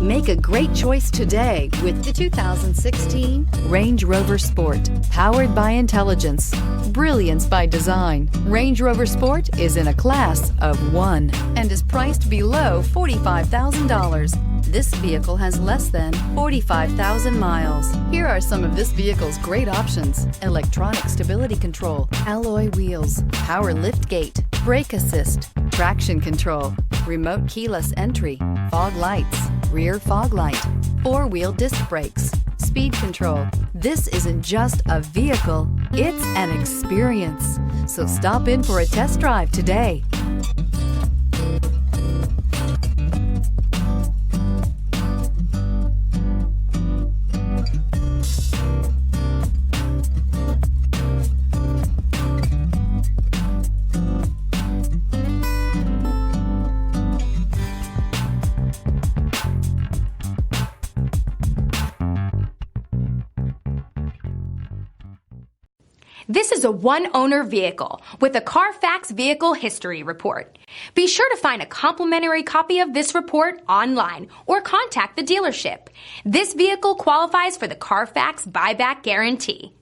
Make a great choice today with the 2016 Range Rover Sport. Powered by intelligence, brilliance by design, Range Rover Sport is in a class of one and is priced below $45,000. This vehicle has less than 45,000 miles. Here are some of this vehicle's great options: electronic stability control, alloy wheels, power liftgate, brake assist, traction control, remote keyless entry, fog lights, rear fog light, four-wheel disc brakes, speed control. This isn't just a vehicle, it's an experience. So stop in for a test drive today. This is a one-owner vehicle with a CARFAX Vehicle History Report. Be sure to find a complimentary copy of this report online or contact the dealership. This vehicle qualifies for the CARFAX Buyback Guarantee.